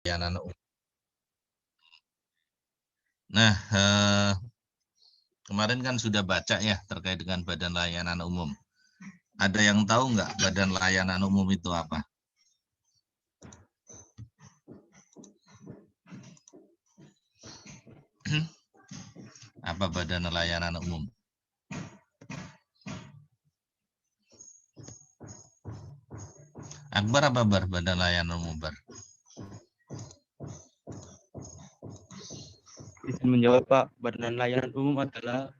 layanan umum. Nah, kemarin kan sudah baca ya terkait dengan Badan Layanan Umum. Ada yang tahu nggak Badan Layanan Umum itu apa? Apa Badan Layanan Umum? Akbar apa Bar? Badan Layanan Umum Bar? Izin menjawab Pak, Badan Layanan Umum adalah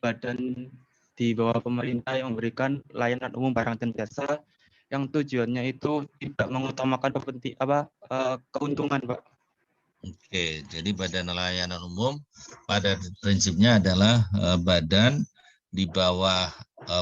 badan di bawah pemerintah yang memberikan layanan umum barang dan jasa yang tujuannya itu tidak mengutamakan keuntungan Pak. Oke, jadi Badan Layanan Umum pada prinsipnya adalah badan di bawah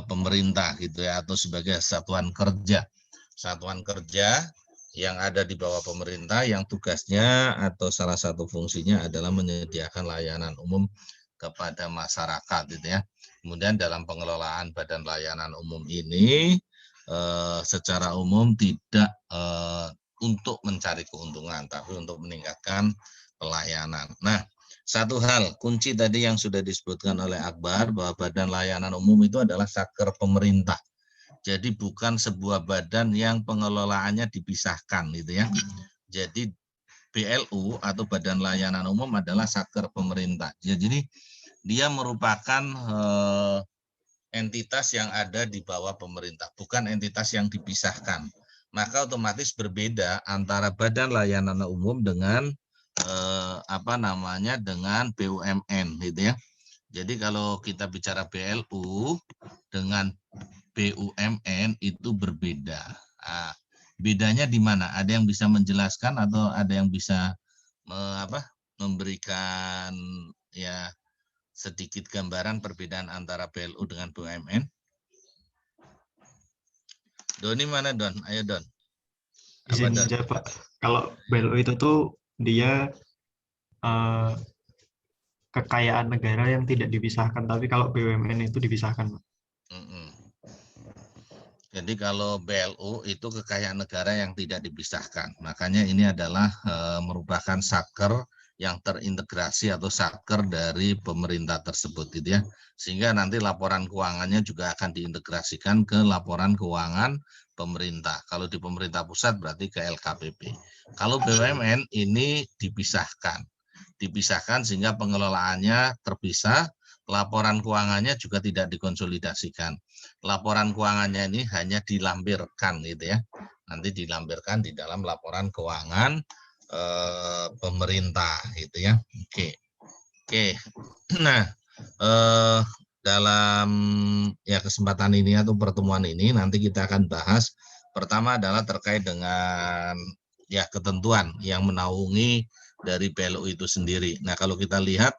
pemerintah gitu ya, atau sebagai satuan kerja. Satuan kerja yang ada di bawah pemerintah yang tugasnya atau salah satu fungsinya adalah menyediakan layanan umum kepada masyarakat gitu ya. Kemudian dalam pengelolaan Badan Layanan Umum ini secara umum tidak untuk mencari keuntungan, tapi untuk meningkatkan pelayanan. Nah, satu hal kunci tadi yang sudah disebutkan oleh Akbar bahwa Badan Layanan Umum itu adalah saker pemerintah. Jadi bukan sebuah badan yang pengelolaannya dipisahkan gitu ya. Jadi BLU atau Badan Layanan Umum adalah saker pemerintah. Jadi dia merupakan entitas yang ada di bawah pemerintah, bukan entitas yang dipisahkan. Maka otomatis berbeda antara Badan Layanan Umum dengan dengan BUMN gitu ya. Jadi kalau kita bicara BLU dengan BUMN itu berbeda. Nah, bedanya di mana? Ada yang bisa menjelaskan atau ada yang bisa memberikan ya sedikit gambaran perbedaan antara BLU dengan BUMN? Doni mana Don? Ayo Don. Apa Izin Don? aja Pak, kalau BLU itu tuh dia kekayaan negara yang tidak dipisahkan, tapi kalau BUMN itu dipisahkan Pak. Jadi kalau BLU itu kekayaan negara yang tidak dipisahkan. Makanya ini adalah merupakan saker yang terintegrasi atau saker dari pemerintah tersebut gitu ya. Sehingga nanti laporan keuangannya juga akan diintegrasikan ke laporan keuangan pemerintah. Kalau di pemerintah pusat berarti ke LKPP. Kalau BUMN ini dipisahkan. Dipisahkan sehingga pengelolaannya terpisah, laporan keuangannya juga tidak dikonsolidasikan. Laporan keuangannya ini hanya dilampirkan gitu ya. Nanti dilampirkan di dalam laporan keuangan pemerintah gitu ya. Oke. Nah, dalam ya kesempatan ini atau pertemuan ini nanti kita akan bahas pertama adalah terkait dengan ya ketentuan yang menaungi dari BLU itu sendiri. Nah, kalau kita lihat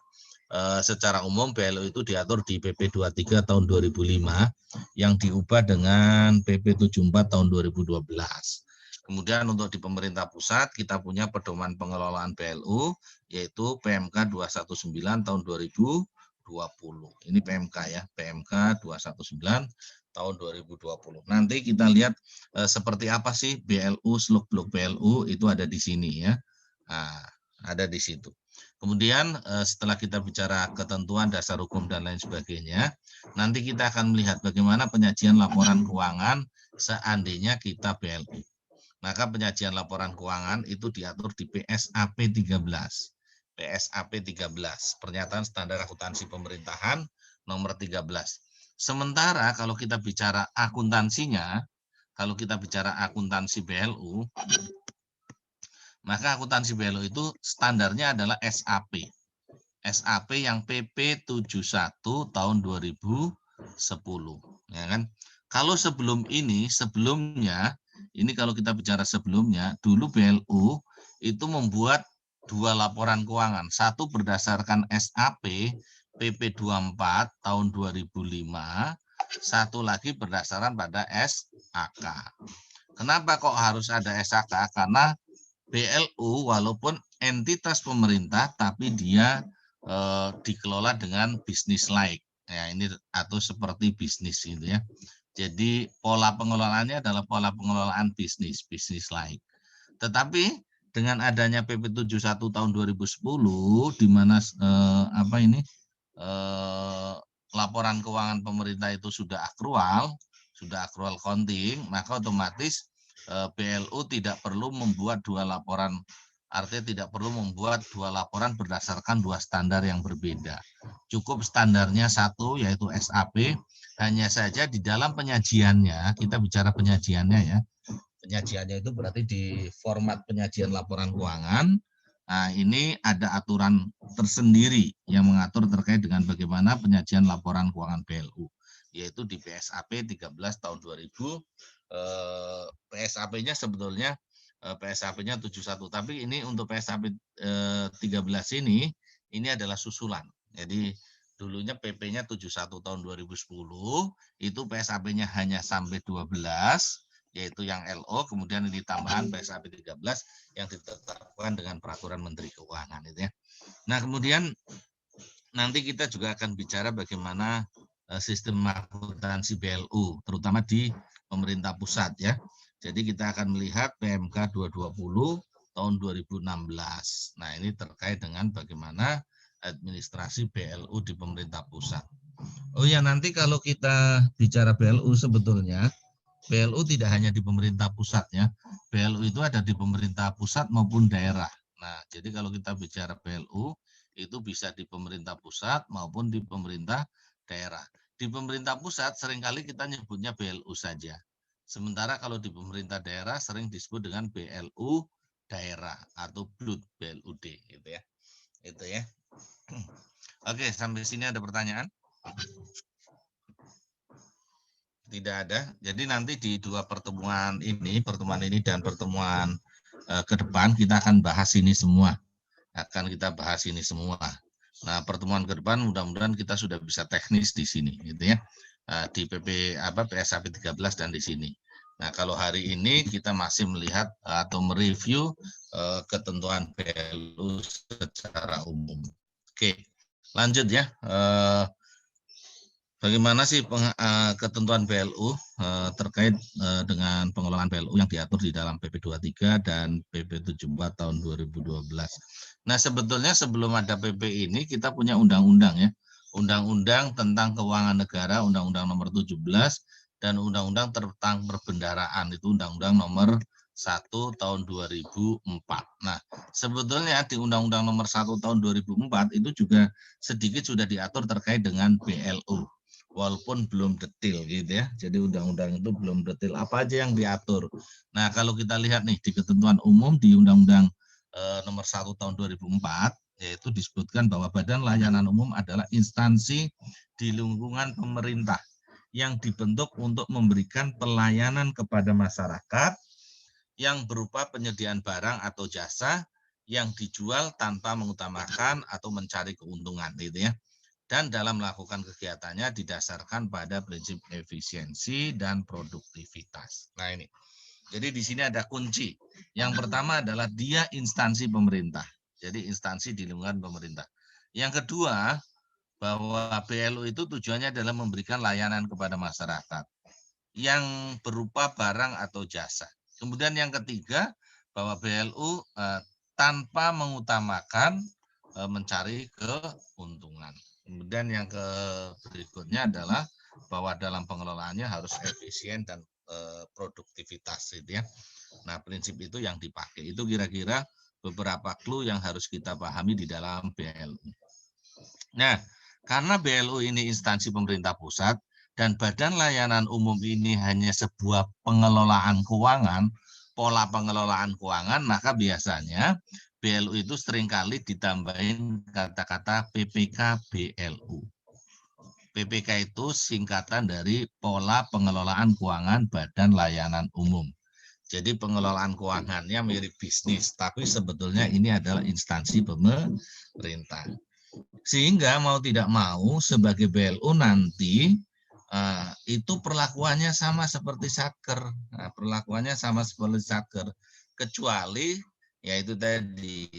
secara umum BLU itu diatur di PP 23 tahun 2005 yang diubah dengan PP 74 tahun 2012. Kemudian untuk di pemerintah pusat kita punya pedoman pengelolaan BLU yaitu PMK 219 tahun 2020. Ini PMK ya, PMK 219 tahun 2020. Nanti kita lihat seperti apa sih BLU, seluk-beluk BLU itu ada di sini ya. Nah, ada di situ. Kemudian setelah kita bicara ketentuan dasar hukum dan lain sebagainya, nanti kita akan melihat bagaimana penyajian laporan keuangan seandainya kita BLU. Maka penyajian laporan keuangan itu diatur di PSAP 13. PSAP 13, Pernyataan Standar Akuntansi Pemerintahan nomor 13. Sementara kalau kita bicara akuntansinya, kalau kita bicara akuntansi BLU, maka akuntansi BLU itu standarnya adalah SAP. SAP yang PP 71 tahun 2010. Ya kan? Kalau sebelumnya, ini kalau kita bicara sebelumnya, dulu BLU itu membuat dua laporan keuangan. Satu berdasarkan SAP PP 24 tahun 2005, satu lagi berdasarkan pada SAK. Kenapa kok harus ada SAK? Karena BLU walaupun entitas pemerintah tapi dia dikelola dengan bisnis like ya ini atau seperti bisnis gitu ya. Jadi pola pengelolaannya adalah pola pengelolaan bisnis like. Tetapi dengan adanya PP 71 tahun 2010 di mana laporan keuangan pemerintah itu sudah akrual counting, maka otomatis BLU tidak perlu membuat dua laporan, artinya tidak perlu membuat dua laporan berdasarkan dua standar yang berbeda. Cukup standarnya satu, yaitu SAP. Hanya saja di dalam penyajiannya, kita bicara penyajiannya ya, penyajiannya itu berarti di format penyajian laporan keuangan. Nah, ini ada aturan tersendiri yang mengatur terkait dengan bagaimana penyajian laporan keuangan BLU, yaitu di PSAP 13 tahun 2000. PSAP-nya sebetulnya PSAP-nya 71, tapi ini untuk PSAP 13 ini adalah susulan. Jadi dulunya PP-nya 71 tahun 2010, itu PSAP-nya hanya sampai 12, yaitu yang LO, kemudian ini tambahan PSAP 13 yang ditetapkan dengan peraturan Menteri Keuangan itu ya. Nah, kemudian nanti kita juga akan bicara bagaimana sistem akuntansi BLU, terutama di pemerintah pusat ya. Jadi kita akan melihat PMK 220 tahun 2016. Nah, ini terkait dengan bagaimana administrasi BLU di pemerintah pusat. Oh ya, nanti kalau kita bicara BLU sebetulnya BLU tidak hanya di pemerintah pusat ya. BLU itu ada di pemerintah pusat maupun daerah. Nah, jadi kalau kita bicara BLU itu bisa di pemerintah pusat maupun di pemerintah daerah. Di pemerintah pusat seringkali kita nyebutnya BLU saja. Sementara kalau di pemerintah daerah sering disebut dengan BLU daerah atau BLUD gitu ya. Itu ya. Oke, sampai sini ada pertanyaan? Tidak ada. Jadi nanti di dua pertemuan ini dan pertemuan ke depan kita akan bahas ini semua. Nah, pertemuan ke depan mudah-mudahan kita sudah bisa teknis di sini gitu ya. Di PSAP 13 dan di sini. Nah, kalau hari ini kita masih melihat atau mereview ketentuan BLU secara umum. Oke, lanjut ya. Bagaimana sih ketentuan BLU terkait dengan pengelolaan BLU yang diatur di dalam PP 23 dan PP 74 tahun 2012. Nah, sebetulnya sebelum ada PP ini kita punya undang-undang ya. Undang-undang tentang keuangan negara, Undang-Undang nomor 17 dan Undang-Undang tentang perbendaraan, itu Undang-Undang nomor 1 tahun 2004. Nah, sebetulnya di Undang-Undang nomor 1 tahun 2004 itu juga sedikit sudah diatur terkait dengan BLU. Walaupun belum detail gitu ya. Jadi undang-undang itu belum detail apa aja yang diatur. Nah, kalau kita lihat nih di ketentuan umum di Undang-Undang nomor 1 tahun 2004, yaitu disebutkan bahwa Badan Layanan Umum adalah instansi di lingkungan pemerintah yang dibentuk untuk memberikan pelayanan kepada masyarakat yang berupa penyediaan barang atau jasa yang dijual tanpa mengutamakan atau mencari keuntungan gitu ya. Dan dalam melakukan kegiatannya didasarkan pada prinsip efisiensi dan produktivitas. Nah ini, jadi di sini ada kunci. Yang pertama adalah dia instansi pemerintah. Jadi instansi di lingkungan pemerintah. Yang kedua, bahwa BLU itu tujuannya adalah memberikan layanan kepada masyarakat yang berupa barang atau jasa. Kemudian yang ketiga, bahwa BLU tanpa mengutamakan mencari keuntungan. Kemudian yang berikutnya adalah bahwa dalam pengelolaannya harus efisien dan produktivitas gitu ya. Nah, prinsip itu yang dipakai. Itu kira-kira beberapa clue yang harus kita pahami di dalam BLU. Nah, karena BLU ini instansi pemerintah pusat dan Badan Layanan Umum ini hanya sebuah pengelolaan keuangan, pola pengelolaan keuangan, maka biasanya BLU itu seringkali ditambahin kata-kata PPK BLU. PPK itu singkatan dari Pola Pengelolaan Keuangan Badan Layanan Umum. Jadi pengelolaan keuangannya mirip bisnis, tapi sebetulnya ini adalah instansi pemerintah. Sehingga mau tidak mau sebagai BLU nanti itu perlakuannya sama seperti Satker. Nah, perlakuannya sama seperti Satker, kecuali yaitu tadi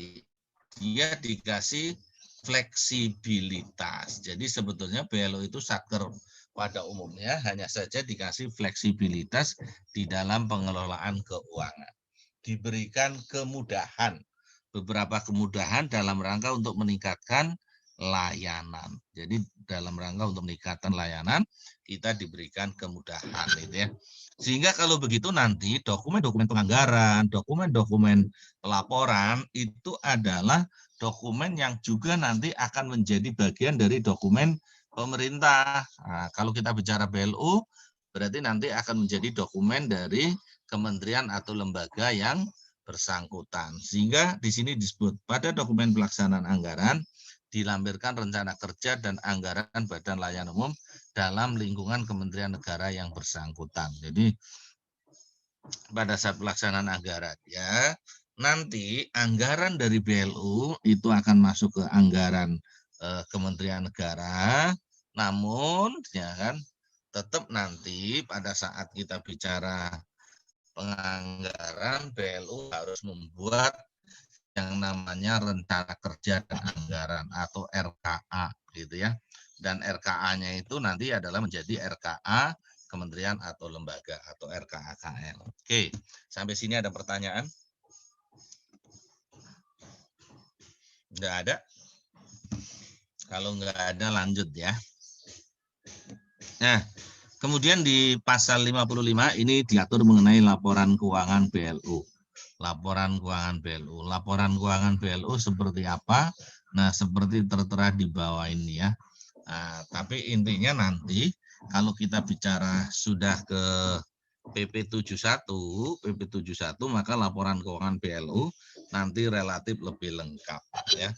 dia dikasih fleksibilitas. Jadi sebetulnya BLU itu Satker pada umumnya hanya saja dikasih fleksibilitas di dalam pengelolaan keuangan. diberikan kemudahan, beberapa kemudahan dalam rangka untuk meningkatkan layanan. Jadi dalam rangka untuk meningkatkan layanan kita diberikan kemudahan, gitu ya. Sehingga kalau begitu nanti dokumen-dokumen penganggaran, dokumen-dokumen pelaporan itu adalah dokumen yang juga nanti akan menjadi bagian dari dokumen pemerintah. Nah, kalau kita bicara BLU, berarti nanti akan menjadi dokumen dari kementerian atau lembaga yang bersangkutan. Sehingga di sini disebut pada dokumen pelaksanaan anggaran dilampirkan rencana kerja dan anggaran Badan Layanan Umum dalam lingkungan Kementerian Negara yang bersangkutan. Jadi pada saat pelaksanaan anggaran ya, nanti anggaran dari BLU itu akan masuk ke anggaran Kementerian Negara, namun ya kan tetap nanti pada saat kita bicara penganggaran BLU harus membuat yang namanya rencana kerja dan anggaran atau RKA gitu ya. Dan RKA-nya itu nanti adalah menjadi RKA kementerian atau lembaga atau RKA KL. Oke, sampai sini ada pertanyaan? Enggak ada? Kalau enggak ada lanjut ya. Nah, kemudian di pasal 55 ini diatur mengenai laporan keuangan BLU. Laporan keuangan BLU. Laporan keuangan BLU seperti apa? Nah, seperti tertera di bawah ini ya. Nah, tapi intinya nanti kalau kita bicara sudah ke PP 71 maka laporan keuangan BLU nanti relatif lebih lengkap ya.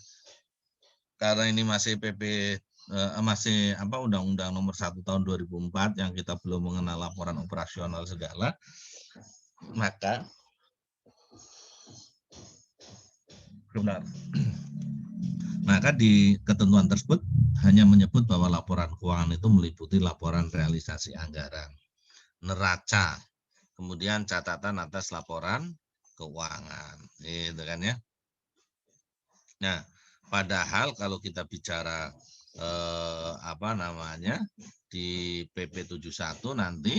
Karena ini masih masih Undang-Undang Nomor 1 Tahun 2004 yang kita belum mengenal laporan operasional segala, maka benar. Maka di ketentuan tersebut hanya menyebut bahwa laporan keuangan itu meliputi laporan realisasi anggaran, neraca, kemudian catatan atas laporan keuangan, gitu kan ya. Nah, padahal kalau kita bicara di PP 71 nanti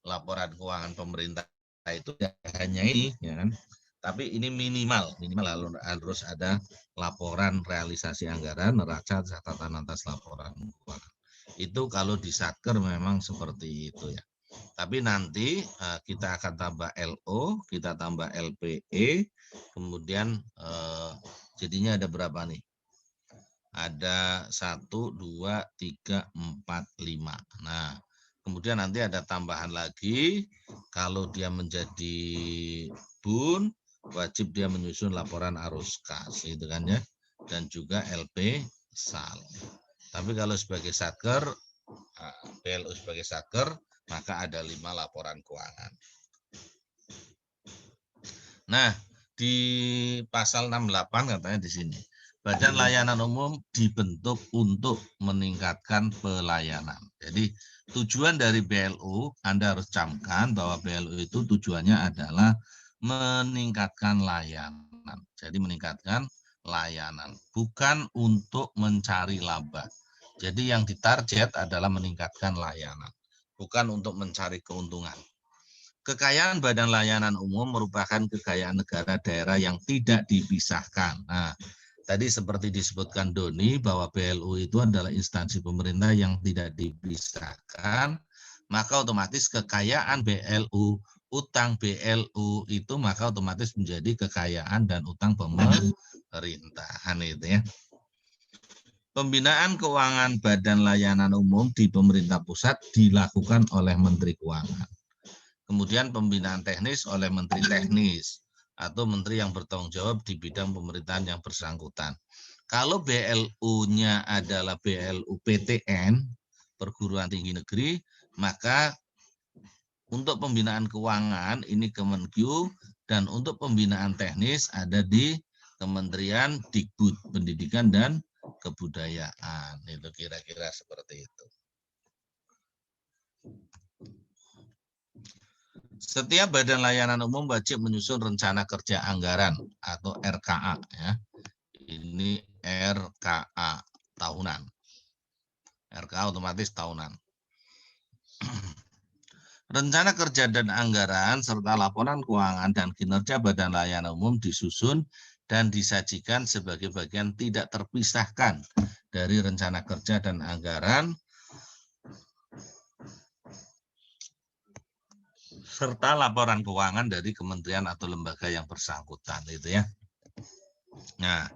laporan keuangan pemerintah itu hanya ini, ya kan? Tapi ini minimal harus ada laporan realisasi anggaran, neraca, catatan atas laporan keuangan. Itu kalau di Satker memang seperti itu ya. Tapi nanti kita akan tambah LO, kita tambah LPE, kemudian jadinya ada berapa nih? Ada 1, 2, 3, 4, 5. Nah, kemudian nanti ada tambahan lagi, kalau dia menjadi BUN, wajib dia menyusun laporan arus kas, gitu kan ya, dan juga LP SAL. Tapi kalau sebagai Satker, BLU sebagai Satker, maka ada 5 laporan keuangan. Nah, di pasal 68 katanya di sini, Badan Layanan Umum dibentuk untuk meningkatkan pelayanan. Jadi tujuan dari BLU, Anda harus camkan bahwa BLU itu tujuannya adalah meningkatkan layanan. Jadi meningkatkan layanan, bukan untuk mencari laba. Jadi yang ditarget adalah meningkatkan layanan, bukan untuk mencari keuntungan. Kekayaan Badan Layanan Umum merupakan kekayaan negara daerah yang tidak dipisahkan. Nah, tadi seperti disebutkan Doni bahwa BLU itu adalah instansi pemerintah yang tidak dipisahkan, maka otomatis kekayaan BLU, utang BLU itu maka otomatis menjadi kekayaan dan utang pemerintahan itu ya. Pembinaan keuangan Badan Layanan Umum di pemerintah pusat dilakukan oleh Menteri Keuangan. Kemudian pembinaan teknis oleh Menteri Teknis atau menteri yang bertanggung jawab di bidang pemerintahan yang bersangkutan. Kalau BLU-nya adalah BLU PTN, Perguruan Tinggi Negeri, maka untuk pembinaan keuangan ini Kemenkyu, dan untuk pembinaan teknis ada di Kementerian Dikbud, Pendidikan dan Kebudayaan. Itu kira-kira seperti itu. Setiap Badan Layanan Umum wajib menyusun rencana kerja anggaran atau RKA ya. Ini RKA tahunan. RKA otomatis tahunan. Rencana kerja dan anggaran serta laporan keuangan dan kinerja Badan Layanan Umum disusun dan disajikan sebagai bagian tidak terpisahkan dari rencana kerja dan anggaran serta laporan keuangan dari kementerian atau lembaga yang bersangkutan, itu ya. Nah,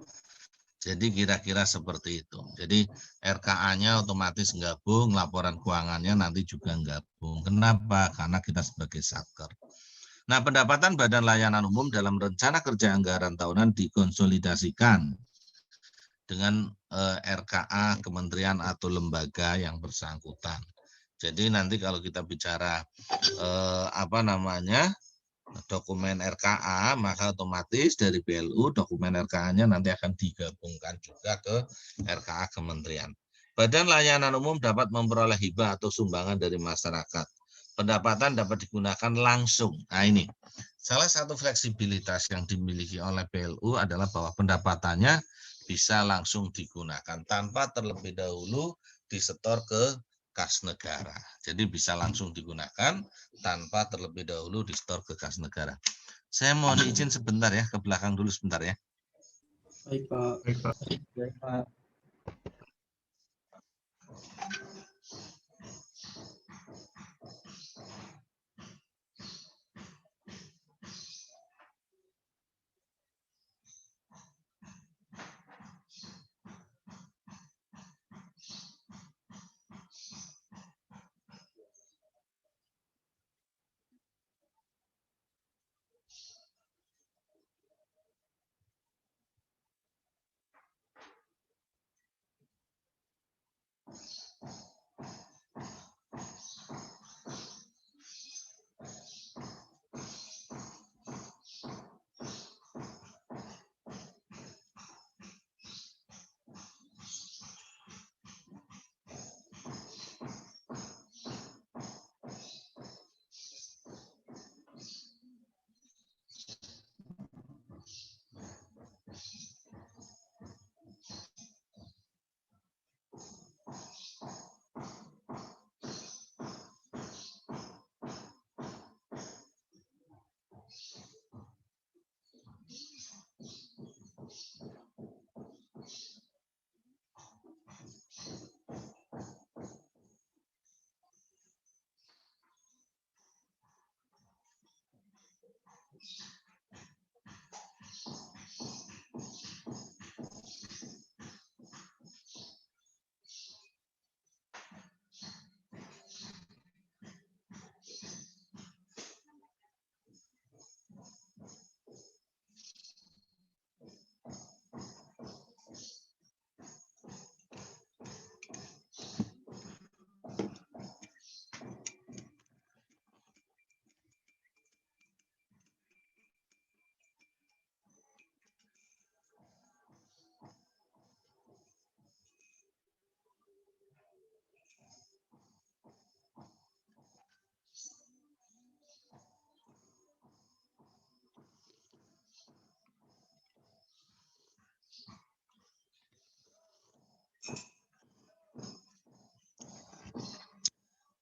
jadi kira-kira seperti itu. Jadi RKA-nya otomatis gabung, laporan keuangannya nanti juga gabung. Kenapa? Karena kita sebagai satker. Nah, pendapatan Badan Layanan Umum dalam rencana kerja anggaran tahunan dikonsolidasikan dengan RKA kementerian atau lembaga yang bersangkutan. Jadi nanti kalau kita bicara dokumen RKA, maka otomatis dari BLU dokumen RKA-nya nanti akan digabungkan juga ke RKA kementerian. Badan Layanan Umum dapat memperoleh hibah atau sumbangan dari masyarakat. Pendapatan dapat digunakan langsung. Nah ini, salah satu fleksibilitas yang dimiliki oleh BLU adalah bahwa pendapatannya bisa langsung digunakan tanpa terlebih dahulu disetor ke kas negara. Jadi bisa langsung digunakan tanpa terlebih dahulu disetor ke kas negara. Saya mohon izin sebentar ya, ke belakang dulu sebentar ya. Baik, Pak. Baik, Pak. Baik, Pak.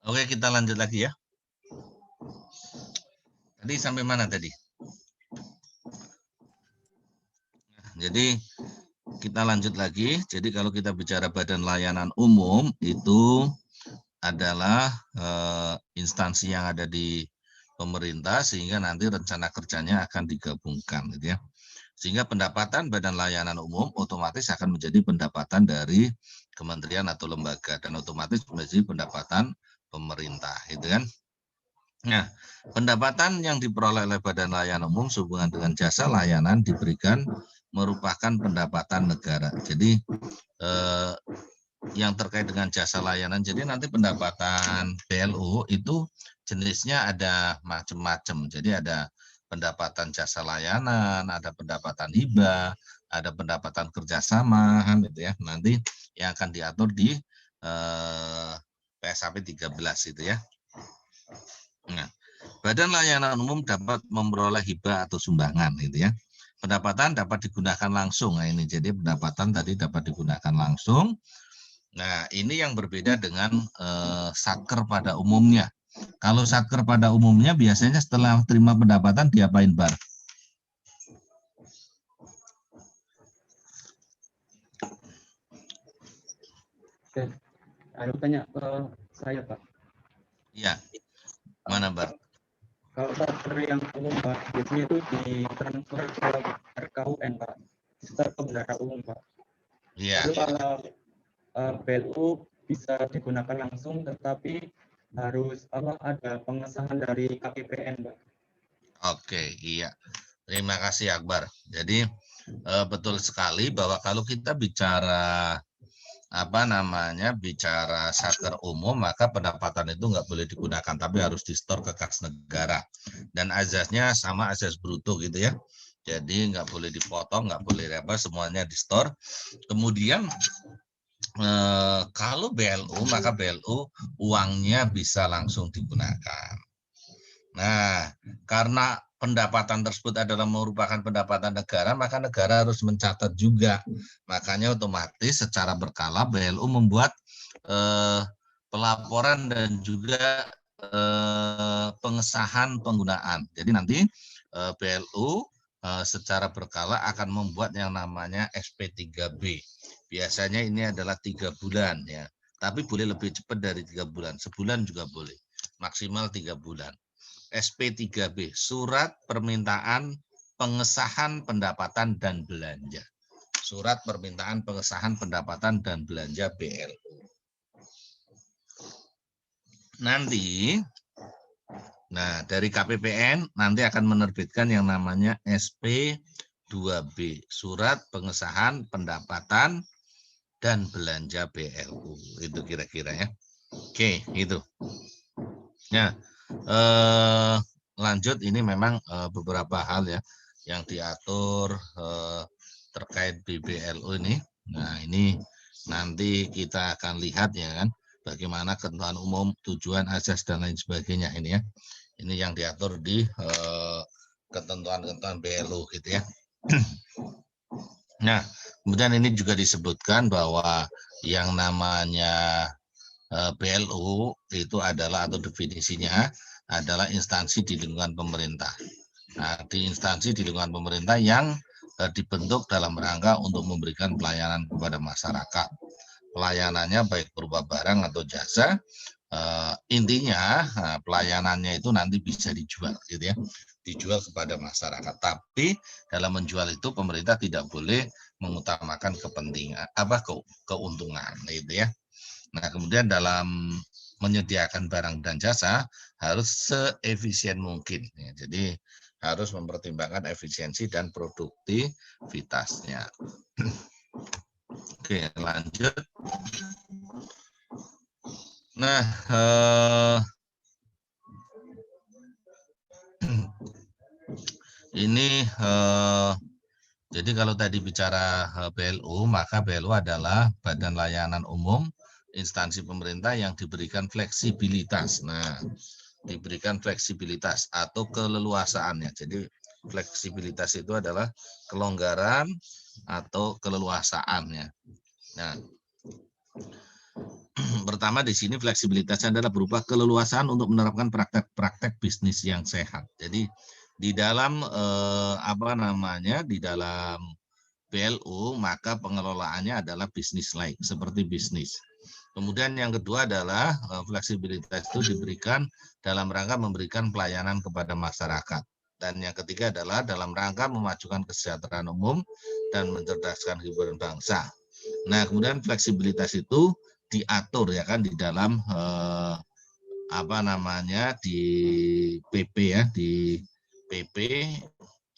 Oke, kita lanjut lagi ya. Tadi sampai mana tadi? Jadi kita lanjut lagi. Jadi kalau kita bicara Badan Layanan Umum itu adalah instansi yang ada di pemerintah sehingga nanti rencana kerjanya akan digabungkan, gitu ya. Sehingga pendapatan Badan Layanan Umum otomatis akan menjadi pendapatan dari kementerian atau lembaga dan otomatis menjadi pendapatan pemerintah, gitu kan. Nah, pendapatan yang diperoleh oleh Badan Layanan Umum sehubungan dengan jasa layanan diberikan merupakan pendapatan negara. Jadi yang terkait dengan jasa layanan, jadi nanti pendapatan BLU itu jenisnya ada macam-macam. Jadi ada pendapatan jasa layanan, ada pendapatan hibah, ada pendapatan kerjasama, gitu ya. Nanti yang akan diatur di PSAP 13 itu ya. Nah, Badan Layanan Umum dapat memperoleh hibah atau sumbangan, gitu ya. Pendapatan dapat digunakan langsung. Nah, ini jadi pendapatan tadi dapat digunakan langsung. Nah, ini yang berbeda dengan satker pada umumnya. Kalau satker pada umumnya biasanya setelah terima pendapatan diapain, Bar? Oke, ada tanya ke saya, Pak. Iya, mana, Bar? Kalau satker yang umum, Pak, biasanya itu ditransfer ke RKUN, Pak. Setor ke bendahara umum, Pak. Iya. Lalu kalau BLU bisa digunakan langsung, tetapi harus ada pengesahan dari KPPN, Pak. Oke, iya. Terima kasih, Akbar. Jadi betul sekali bahwa kalau kita bicara bicara satker umum, maka pendapatan itu nggak boleh digunakan, tapi harus di-store ke kas negara. Dan azasnya sama azas bruto gitu ya. Jadi nggak boleh dipotong, nggak boleh semuanya di-store. Kemudian kalau BLU, maka BLU uangnya bisa langsung digunakan. Nah, karena pendapatan tersebut adalah merupakan pendapatan negara, maka negara harus mencatat juga. Makanya otomatis secara berkala BLU membuat pelaporan dan juga pengesahan penggunaan. Jadi nanti BLU secara berkala akan membuat yang namanya SP3B. Biasanya ini adalah 3 bulan ya, tapi boleh lebih cepat dari 3 bulan, sebulan juga boleh, maksimal 3 bulan. SP3B, Surat Permintaan Pengesahan Pendapatan dan Belanja. Surat Permintaan Pengesahan Pendapatan dan Belanja BLU. Nanti, dari KPPN nanti akan menerbitkan yang namanya SP2B, Surat Pengesahan Pendapatan dan Belanja BLU. Itu kira-kira ya. Oke, itu. Ya. Lanjut, ini memang beberapa hal ya yang diatur terkait BBLU ini. Nah, ini nanti kita akan lihat ya kan, bagaimana ketentuan umum, tujuan, azas dan lain sebagainya ini ya. Ini yang diatur di ketentuan-ketentuan BLU gitu ya. Nah, kemudian ini juga disebutkan bahwa yang namanya BLU itu adalah, atau definisinya adalah instansi di lingkungan pemerintah. Nah, di instansi di lingkungan pemerintah yang dibentuk dalam rangka untuk memberikan pelayanan kepada masyarakat. Pelayanannya baik berupa barang atau jasa. Intinya pelayanannya itu nanti bisa dijual gitu ya, dijual kepada masyarakat. Tapi dalam menjual itu pemerintah tidak boleh mengutamakan kepentingan keuntungan gitu ya. Nah, kemudian dalam menyediakan barang dan jasa harus seefisien mungkin. Ya, jadi harus mempertimbangkan efisiensi dan produktivitasnya. Oke, lanjut. Nah, ini jadi kalau tadi bicara BLU, maka BLU adalah Badan Layanan Umum instansi pemerintah yang diberikan fleksibilitas. Nah, diberikan fleksibilitas atau keleluasaannya. Jadi fleksibilitas itu adalah kelonggaran atau keleluasaannya. Nah, pertama di sini fleksibilitasnya adalah berupa keleluasaan untuk menerapkan praktek-praktek bisnis yang sehat. Jadi di dalam di dalam BLU, maka pengelolaannya adalah business-like, seperti bisnis. Kemudian yang kedua adalah fleksibilitas itu diberikan dalam rangka memberikan pelayanan kepada masyarakat. Dan yang ketiga adalah dalam rangka memajukan kesejahteraan umum dan mencerdaskan kehidupan bangsa. Nah, kemudian fleksibilitas itu diatur ya kan di dalam di PP ya, di PP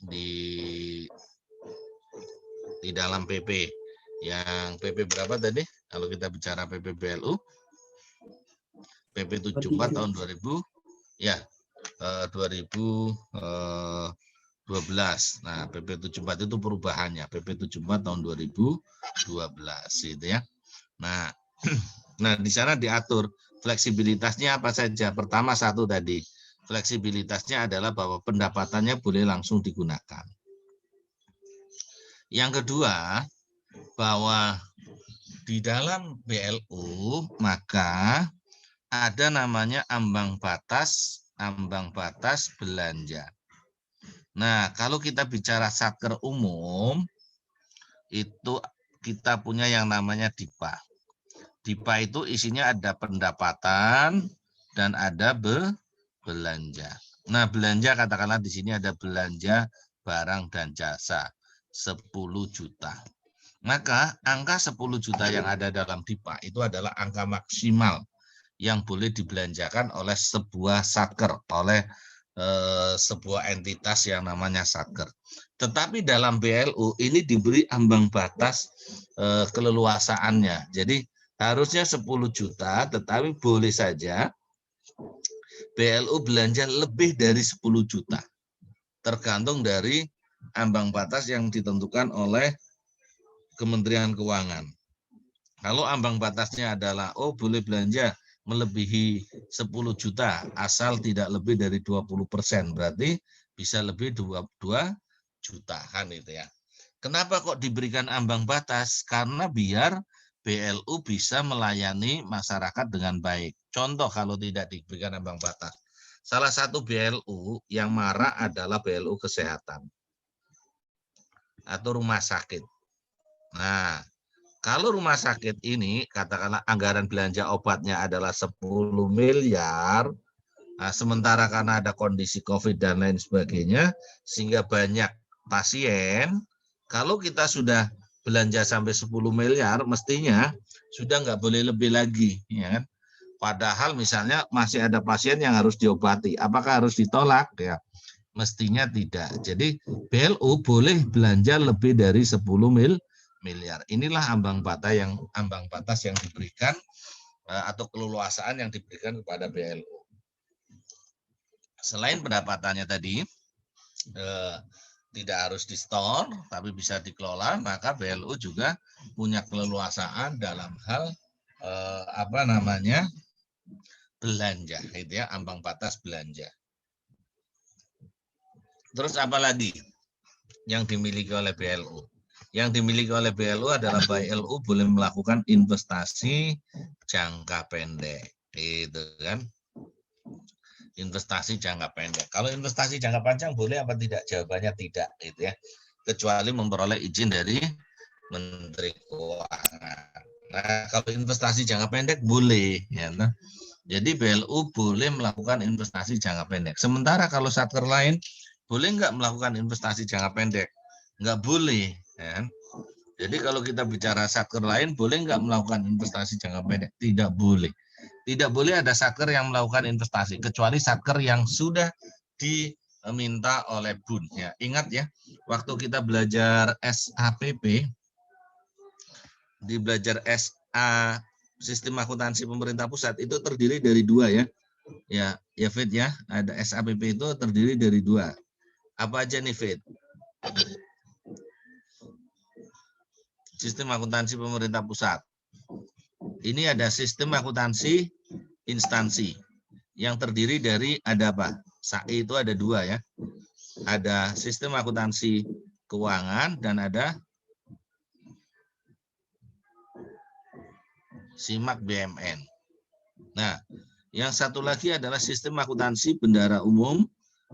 di dalam PP. Yang PP berapa tadi? Kalau kita bicara PP BLU, PP 74 tahun 2000 ya 2012. Nah, PP 74 itu perubahannya. PP 74 tahun 2012 gitu ya. Nah, di sana diatur fleksibilitasnya apa saja. Pertama satu tadi, fleksibilitasnya adalah bahwa pendapatannya boleh langsung digunakan. Yang kedua, bahwa di dalam BLU maka ada namanya ambang batas belanja. Nah, kalau kita bicara satker umum, itu kita punya yang namanya DIPA. DIPA itu isinya ada pendapatan dan ada belanja. Nah, belanja katakanlah di sini ada belanja barang dan jasa 10 juta. Maka angka 10 juta yang ada dalam DIPA itu adalah angka maksimal yang boleh dibelanjakan oleh sebuah satker, oleh sebuah entitas yang namanya satker. Tetapi dalam BLU ini diberi ambang batas keleluasaannya. Jadi harusnya 10 juta, tetapi boleh saja BLU belanja lebih dari 10 juta. Tergantung dari ambang batas yang ditentukan oleh Kementerian Keuangan. Kalau ambang batasnya adalah, boleh belanja melebihi 10 juta, asal tidak lebih dari 20%, berarti bisa lebih 22 jutaan itu ya. Kenapa kok diberikan ambang batas? Karena biar BLU bisa melayani masyarakat dengan baik. Contoh kalau tidak diberikan ambang batas. Salah satu BLU yang marak adalah BLU kesehatan atau rumah sakit. Nah, kalau rumah sakit ini katakanlah anggaran belanja obatnya adalah 10 miliar, nah, sementara karena ada kondisi COVID dan lain sebagainya, sehingga banyak pasien, kalau kita sudah belanja sampai 10 miliar, mestinya sudah nggak boleh lebih lagi. Ya kan? Padahal misalnya masih ada pasien yang harus diobati, apakah harus ditolak? Ya, mestinya tidak. Jadi BLU boleh belanja lebih dari 10 miliar. Inilah ambang batas yang diberikan atau keleluasaan yang diberikan kepada BLU. Selain pendapatannya tadi tidak harus di store tapi bisa dikelola, maka BLU juga punya keleluasaan dalam hal belanja, gitu ya, ambang batas belanja. Terus apa lagi yang dimiliki oleh BLU? Yang dimiliki oleh BLU adalah BLU boleh melakukan investasi jangka pendek, itu kan? Investasi jangka pendek. Kalau investasi jangka panjang boleh apa tidak? Jawabannya tidak, gitu ya. Kecuali memperoleh izin dari Menteri Keuangan. Nah, kalau investasi jangka pendek boleh, ya. Jadi BLU boleh melakukan investasi jangka pendek. Sementara kalau satker lain boleh nggak melakukan investasi jangka pendek? Nggak boleh. Ya. Jadi kalau kita bicara satker lain, boleh nggak melakukan investasi jangka pendek? Tidak boleh. Tidak boleh ada satker yang melakukan investasi, kecuali satker yang sudah diminta oleh BUN. Ya, ingat ya, waktu kita belajar SAPP, di belajar SA Sistem Akuntansi Pemerintah Pusat itu terdiri dari dua ya. Ya Fit ya, ada SAPP itu terdiri dari dua. Apa aja nih Fit? Sistem Akuntansi Pemerintah Pusat. Ini ada sistem akuntansi instansi yang terdiri dari ada apa? SAI itu ada dua ya. Ada sistem akuntansi keuangan dan ada SIMAK BMN. Nah, yang satu lagi adalah sistem akuntansi bendara umum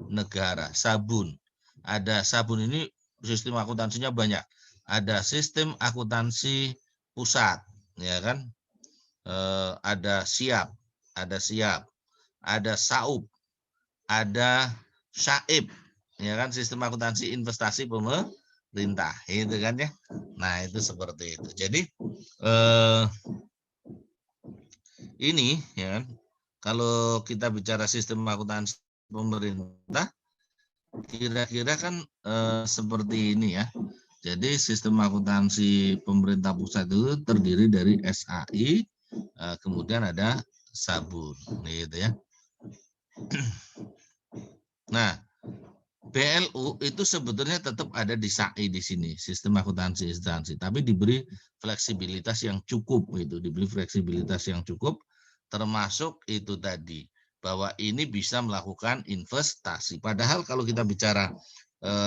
negara, SABUN. Ada SABUN ini sistem akuntansinya banyak. Ada sistem akuntansi pusat, ya kan? Ada SIAP, ada SAUP, ada SAIP, ya kan? Sistem akuntansi investasi pemerintah, itu kan ya. Nah, itu seperti itu. Jadi ini ya kan, kalau kita bicara sistem akuntansi pemerintah, kira-kira kan seperti ini ya. Jadi sistem akuntansi pemerintah pusat itu terdiri dari SAI, kemudian ada SABUN, gitu ya. Nah, BLU itu sebetulnya tetap ada di SAI di sini, sistem akuntansi instansi, tapi diberi fleksibilitas yang cukup, itu diberi fleksibilitas yang cukup, termasuk itu tadi bahwa ini bisa melakukan investasi. Padahal kalau kita bicara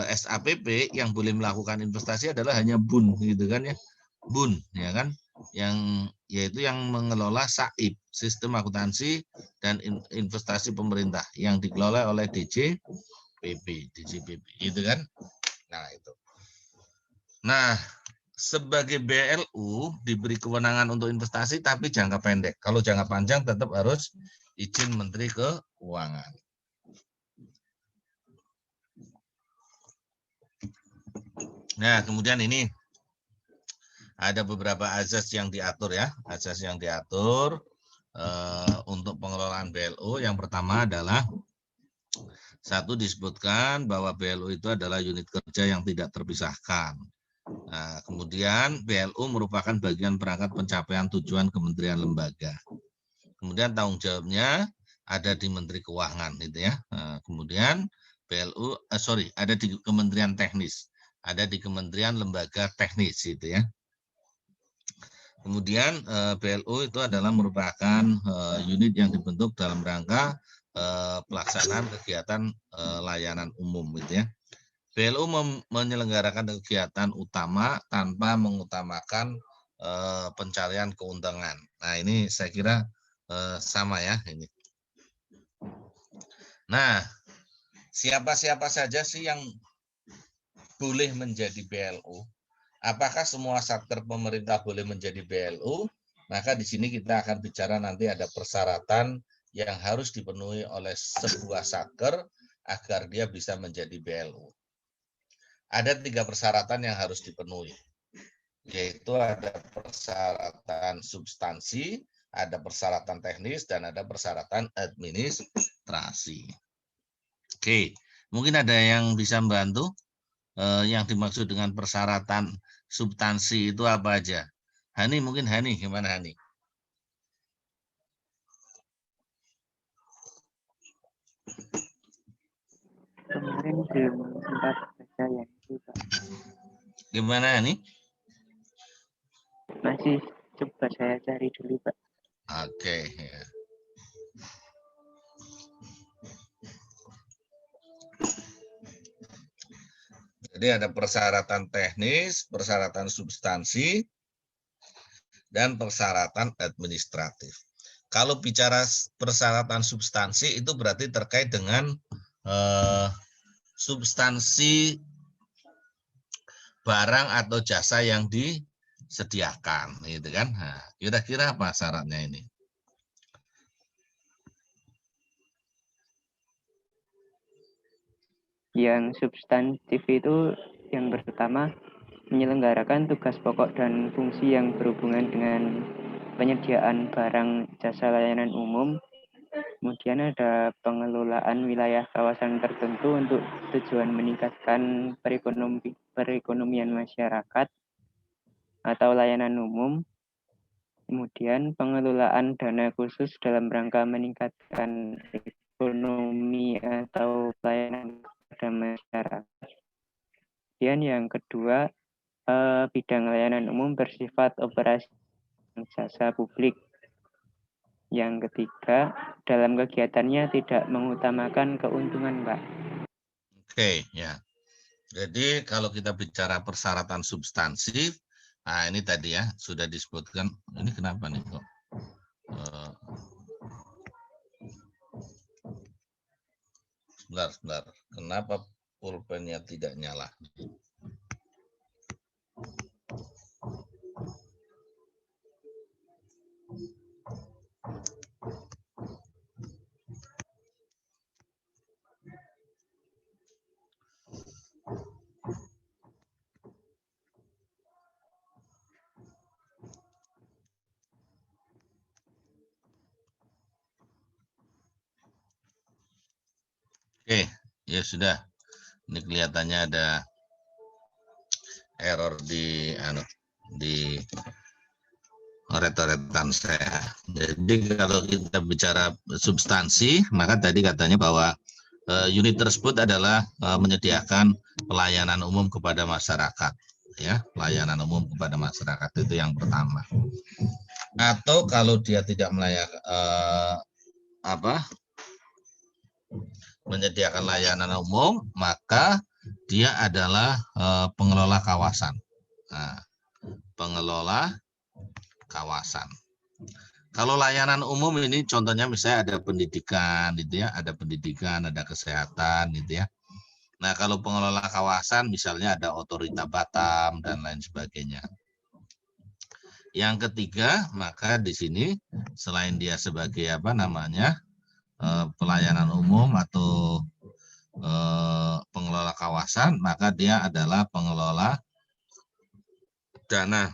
SAPP yang boleh melakukan investasi adalah hanya BUN, gitu kan ya, BUN, ya kan, yang yaitu yang mengelola SAIP, Sistem Akuntansi dan Investasi Pemerintah, yang dikelola oleh DJPB, gitu kan? Nah, itu. Nah, sebagai BLU diberi kewenangan untuk investasi tapi jangka pendek. Kalau jangka panjang tetap harus izin Menteri Keuangan. Nah, kemudian ini ada beberapa azas yang diatur ya, azas yang diatur untuk pengelolaan BLU. Yang pertama adalah satu, disebutkan bahwa BLU itu adalah unit kerja yang tidak terpisahkan. Nah, kemudian BLU merupakan bagian perangkat pencapaian tujuan kementerian lembaga. Kemudian tanggung jawabnya ada di Menteri Keuangan, gitu ya. Nah, kemudian BLU, ada di Kementerian Teknis, ada di Kementerian Lembaga Teknis, gitu ya. Kemudian BLU itu adalah merupakan unit yang dibentuk dalam rangka pelaksanaan kegiatan layanan umum, gitu ya. BLU menyelenggarakan kegiatan utama tanpa mengutamakan pencarian keuntungan. Nah, ini saya kira sama ya ini. Nah, siapa-siapa saja sih yang boleh menjadi BLU? Apakah semua sektor pemerintah boleh menjadi BLU? Maka di sini kita akan bicara nanti ada persyaratan yang harus dipenuhi oleh sebuah sektor agar dia bisa menjadi BLU. Ada 3 persyaratan yang harus dipenuhi, yaitu ada persyaratan substansi, ada persyaratan teknis, dan ada persyaratan administrasi. Oke, mungkin ada yang bisa membantu yang dimaksud dengan persyaratan substansi itu apa aja? Hani, mungkin Hani, gimana Hani? Kemarin belum sempat baca yang itu, Pak. Gimana Hani? Masih coba saya cari dulu, Pak. Oke, ya. Jadi ada persyaratan teknis, persyaratan substansi, dan persyaratan administratif. Kalau bicara persyaratan substansi itu berarti terkait dengan substansi barang atau jasa yang disediakan, gitu kan? Nah, kira-kira apa syaratnya ini? Yang substantif itu yang pertama menyelenggarakan tugas pokok dan fungsi yang berhubungan dengan penyediaan barang jasa layanan umum. Kemudian ada pengelolaan wilayah kawasan tertentu untuk tujuan meningkatkan perekonomian masyarakat atau layanan umum. Kemudian pengelolaan dana khusus dalam rangka meningkatkan ekonomi atau pelayanan kepada masyarakat. Kemudian yang kedua, bidang layanan umum bersifat operasi jasa publik. Yang ketiga, dalam kegiatannya tidak mengutamakan keuntungan, Pak. Oke, ya. Jadi kalau kita bicara persyaratan substansi, nah ini tadi ya sudah disebutkan. Ini kenapa nih kok? Sebentar. Kenapa pulpennya tidak nyala? Oke, ya sudah. Ini kelihatannya ada error di ret-retan saya. Jadi kalau kita bicara substansi, maka tadi katanya bahwa unit tersebut adalah menyediakan pelayanan umum kepada masyarakat, ya, pelayanan umum kepada masyarakat itu yang pertama. Atau kalau dia tidak menyediakan layanan umum, maka dia adalah pengelola kawasan. Nah, pengelola kawasan. Kalau layanan umum ini contohnya misalnya ada pendidikan gitu ya, ada pendidikan, ada kesehatan gitu ya. Nah, kalau pengelola kawasan misalnya ada Otorita Batam dan lain sebagainya. Yang ketiga, maka di sini selain dia sebagai apa namanya pelayanan umum atau pengelola kawasan, maka dia adalah pengelola dana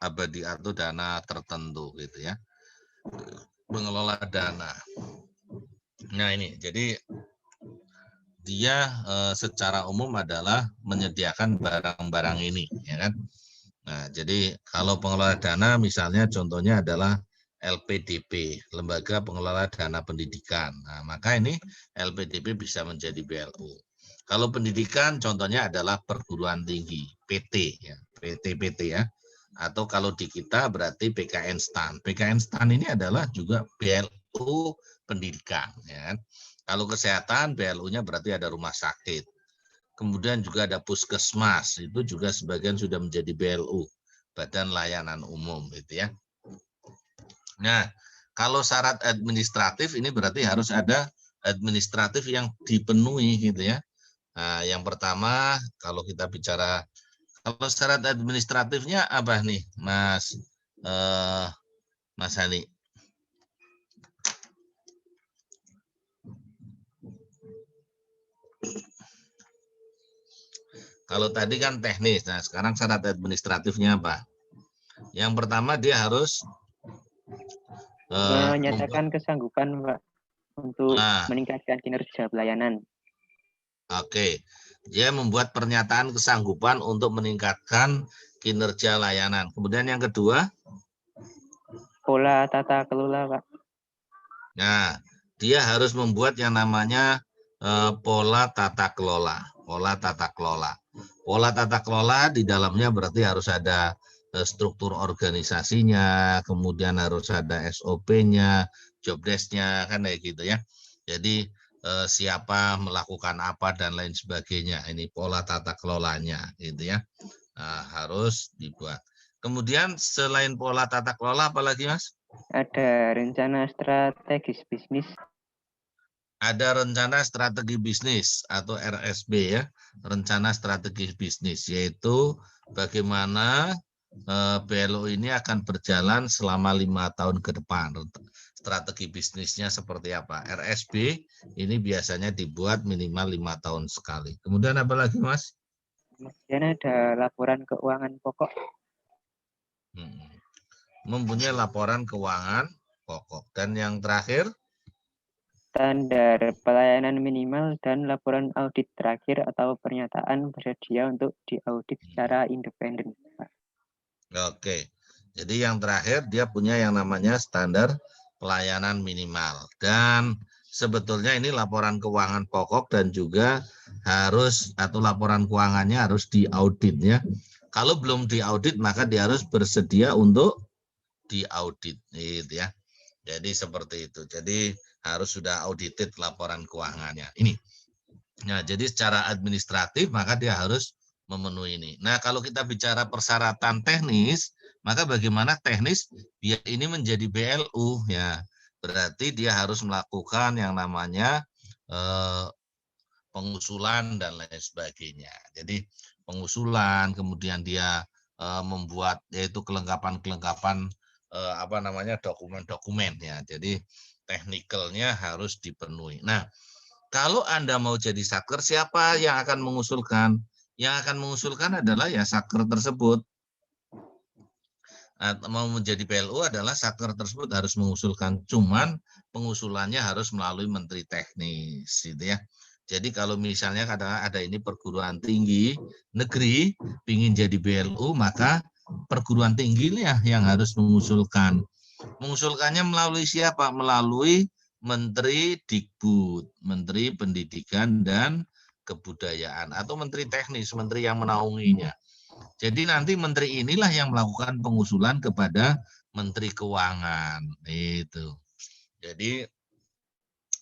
abadi atau dana tertentu gitu ya. Pengelola dana. Nah ini, jadi dia secara umum adalah menyediakan barang-barang ini, ya kan? Nah, jadi kalau pengelola dana misalnya contohnya adalah LPDP, Lembaga Pengelola Dana Pendidikan. Nah, maka ini LPDP bisa menjadi BLU. Kalau pendidikan contohnya adalah perguruan tinggi, PT ya, PT ya. Atau kalau di kita berarti PKN STAN. PKN STAN ini adalah juga BLU pendidikan ya. Kalau kesehatan BLU-nya berarti ada rumah sakit. Kemudian juga ada puskesmas, itu juga sebagian sudah menjadi BLU, Badan Layanan Umum gitu ya. Nah, kalau syarat administratif ini berarti harus ada administratif yang dipenuhi gitu ya. Nah, yang pertama kalau kita bicara kalau syarat administratifnya apa nih, Mas Hani? Kalau tadi kan teknis, nah sekarang syarat administratifnya apa? Yang pertama dia harus menyatakan kesanggupan, Pak, untuk meningkatkan kinerja pelayanan. Oke, dia membuat pernyataan kesanggupan untuk meningkatkan kinerja layanan. Kemudian yang kedua, pola tata kelola, Pak. Nah, dia harus membuat yang namanya pola tata kelola. Pola tata kelola. Pola tata kelola di dalamnya berarti harus ada struktur organisasinya, kemudian harus ada SOP-nya, job desk-nya, kan kayak gitu ya. Jadi siapa melakukan apa dan lain sebagainya. Ini pola tata kelolanya, gitu ya. Nah, harus dibuat. Kemudian selain pola tata kelola, apalagi Mas? Ada rencana strategis bisnis. Ada rencana strategi bisnis atau RSB ya, rencana strategi bisnis, yaitu bagaimana BLU ini akan berjalan selama 5 tahun ke depan. Strategi bisnisnya seperti apa? RSB ini biasanya dibuat minimal 5 tahun sekali. Kemudian apa lagi, Mas? Kemudian ada laporan keuangan pokok. Mempunyai laporan keuangan pokok. Dan yang terakhir? Standar pelayanan minimal dan laporan audit terakhir atau pernyataan bersedia untuk diaudit secara independen. Oke, jadi yang terakhir dia punya yang namanya standar pelayanan minimal. Dan sebetulnya ini laporan keuangan pokok dan juga harus atau laporan keuangannya harus diaudit ya. Kalau belum diaudit maka dia harus bersedia untuk diaudit gitu ya. Jadi seperti itu. Jadi harus sudah audited laporan keuangannya. Ini. Nah, jadi secara administratif maka dia harus memenuhi ini. Nah, kalau kita bicara persyaratan teknis, maka bagaimana teknis biar ini menjadi BLU ya. Berarti dia harus melakukan yang namanya pengusulan dan lain sebagainya. Jadi pengusulan, kemudian dia membuat yaitu kelengkapan-kelengkapan apa namanya dokumen-dokumen ya. Jadi teknikalnya harus dipenuhi. Nah, kalau Anda mau jadi satker, siapa yang akan mengusulkan? Yang akan mengusulkan adalah ya satker tersebut. Mau menjadi PLU adalah satker tersebut harus mengusulkan. Cuman pengusulannya harus melalui Menteri Teknis, gitu ya. Jadi kalau misalnya ada ini perguruan tinggi negeri ingin jadi BLU, maka perguruan tinggi yang harus mengusulkan. Mengusulkannya melalui siapa? Melalui Menteri Dikbud, Menteri Pendidikan dan Kebudayaan, atau Menteri Teknis, Menteri yang menaunginya. Jadi nanti Menteri inilah yang melakukan pengusulan kepada Menteri Keuangan. Itu. Jadi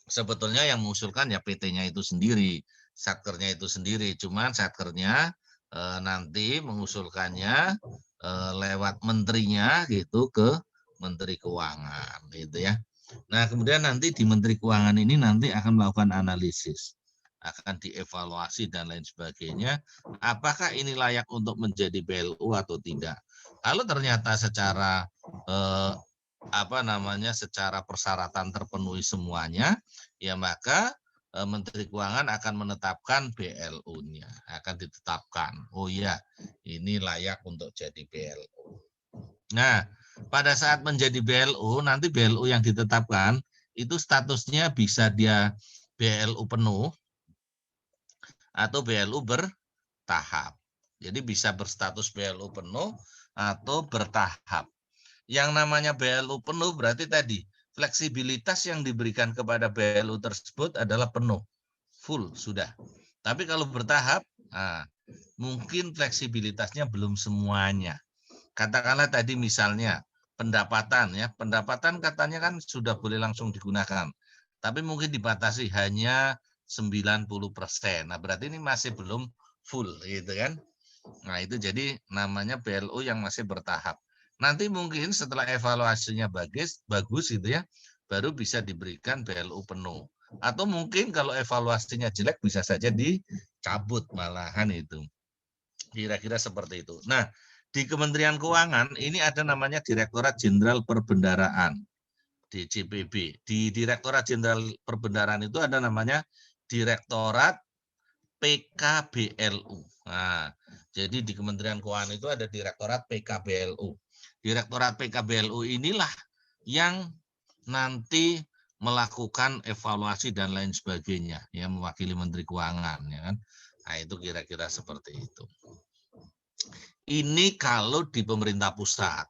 sebetulnya yang mengusulkan ya PT-nya itu sendiri, satkernya itu sendiri. Cuman satkernya nanti mengusulkannya lewat menterinya gitu ke Menteri Keuangan gitu ya. Nah, kemudian nanti di Menteri Keuangan ini nanti akan melakukan analisis, akan dievaluasi dan lain sebagainya. Apakah ini layak untuk menjadi BLU atau tidak? Kalau ternyata secara secara persyaratan terpenuhi semuanya, ya maka Menteri Keuangan akan menetapkan BLU-nya, akan ditetapkan. Oh iya, ini layak untuk jadi BLU. Nah, pada saat menjadi BLU, nanti BLU yang ditetapkan itu statusnya bisa dia BLU penuh atau BLU bertahap. Jadi bisa berstatus BLU penuh atau bertahap. Yang namanya BLU penuh berarti tadi fleksibilitas yang diberikan kepada BLU tersebut adalah penuh, full sudah. Tapi kalau bertahap, mungkin fleksibilitasnya belum semuanya. Katakanlah tadi misalnya pendapatan ya, pendapatan katanya kan sudah boleh langsung digunakan, tapi mungkin dibatasi hanya 90%. Nah, berarti ini masih belum full gitu kan. Nah, itu jadi namanya BLU yang masih bertahap. Nanti mungkin setelah evaluasinya bagus gitu ya, baru bisa diberikan BLU penuh. Atau mungkin kalau evaluasinya jelek bisa saja dicabut malahan itu. Kira-kira seperti itu. Nah, di Kementerian Keuangan ini ada namanya Direktorat Jenderal Perbendaraan, DJPB. Di Direktorat Jenderal Perbendaraan itu ada namanya Direktorat PKBLU. Nah, jadi di Kementerian Keuangan itu ada Direktorat PKBLU. Direktorat PKBLU inilah yang nanti melakukan evaluasi dan lain sebagainya, yang mewakili Menteri Keuangan, ya kan? Nah, itu kira-kira seperti itu. Ini kalau di pemerintah pusat.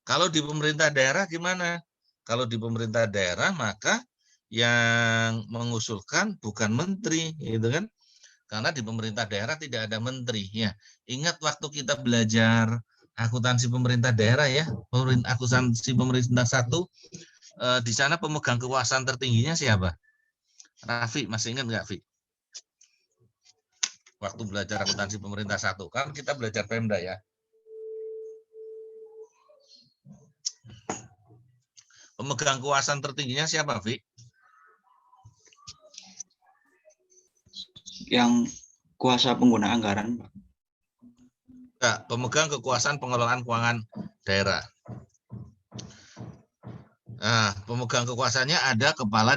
Kalau di pemerintah daerah gimana? Kalau di pemerintah daerah maka yang mengusulkan bukan menteri, gitu kan? Karena di pemerintah daerah tidak ada menteri. Ya, ingat waktu kita belajar akuntansi pemerintah daerah ya, akuntansi pemerintah 1, di sana pemegang kekuasaan tertingginya siapa? Raffi, masih ingat nggak, Fi? Waktu belajar akuntansi pemerintah 1, kan kita belajar Pemda ya. Pemegang kekuasaan tertingginya siapa, Vi? Yang kuasa pengguna anggaran, Pak. Enggak, pemegang kekuasaan pengelolaan keuangan daerah. Nah, pemegang kekuasaannya ada kepala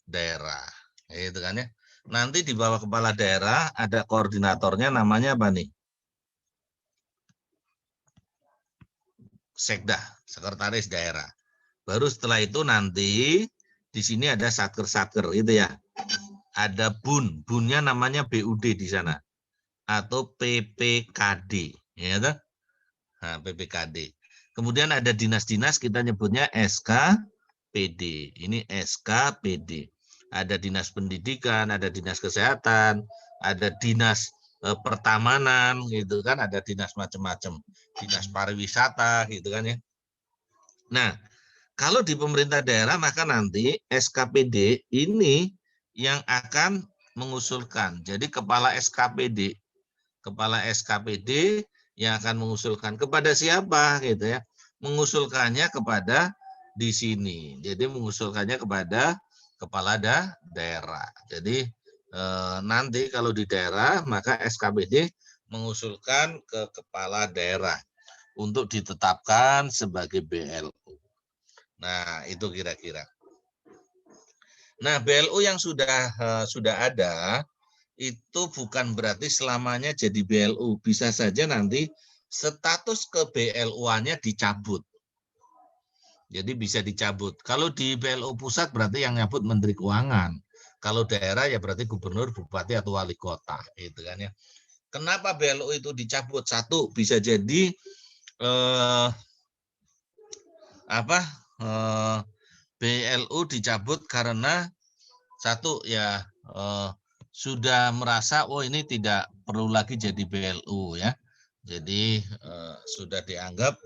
daerah. Gitu kan ya. Nanti di bawah kepala daerah ada koordinatornya namanya apa nih? Sekda, sekretaris daerah. Baru setelah itu nanti di sini ada satker-satker itu ya. Ada bunnya namanya BUD di sana atau PPKD, ya kan? Nah, PPKD. Kemudian ada dinas-dinas kita nyebutnya SKPD. Ini SKPD. Ada dinas pendidikan, ada dinas kesehatan, ada dinas pertamanan, gitu kan? Ada dinas macam-macam, dinas pariwisata, gitu kan ya. Nah, kalau di pemerintah daerah maka nanti SKPD ini yang akan mengusulkan. Jadi kepala SKPD yang akan mengusulkan kepada siapa gitu ya. Mengusulkannya kepada di sini. Jadi mengusulkannya kepada kepala daerah. Jadi nanti kalau di daerah maka SKPD mengusulkan ke kepala daerah untuk ditetapkan sebagai BLU. Nah, itu kira-kira. Nah, BLU yang sudah ada itu bukan berarti selamanya jadi BLU. Bisa saja nanti status ke BLU-nya dicabut. Jadi bisa dicabut. Kalau di BLU pusat berarti yang nyabut Menteri Keuangan. Kalau daerah ya berarti gubernur, bupati atau wali kota, gitu kan ya. Kenapa BLU itu dicabut? Satu, bisa jadi BLU dicabut karena satu ya sudah merasa oh ini tidak perlu lagi jadi BLU ya. Jadi sudah dianggap